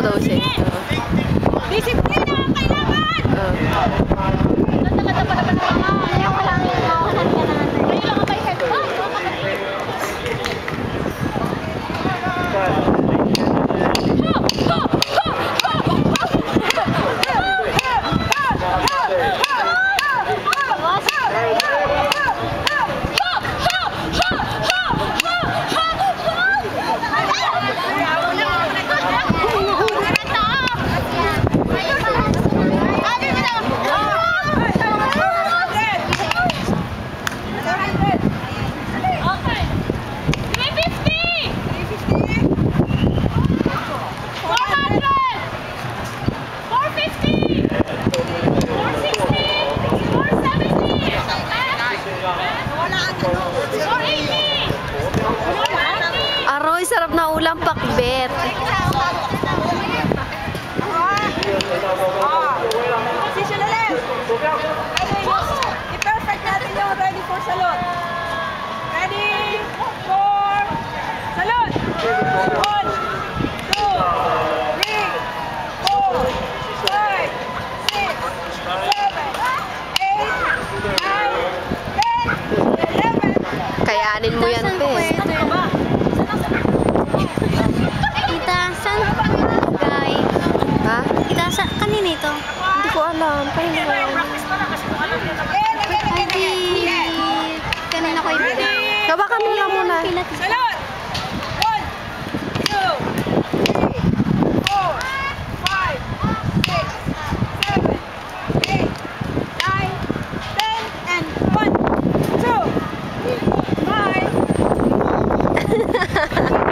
daw siya. Disiplina ang kailangan! Nagtaganda pa naman ang mga ayaw ka lang yung kawasan ka na. Kayo lang ang may headband. Aroy, sarap na ulam pakbet. Position ulit. I-perfect natin yung ready for salon. Ready for salon. 1, 2, 3, 4, 5, 6, 7, 8, 9, 10, 11. Kayanin mo yan, pe. Ha? Itasa, kanina ito? Hindi ko alam. Pahinga mo yan. Hindi. Kanina ko ibigay. Gawa kami lang muna. Salon! 1, 2, 3, 4, 5, 6, 7, 8, 9, 10, and 1, 2, 5.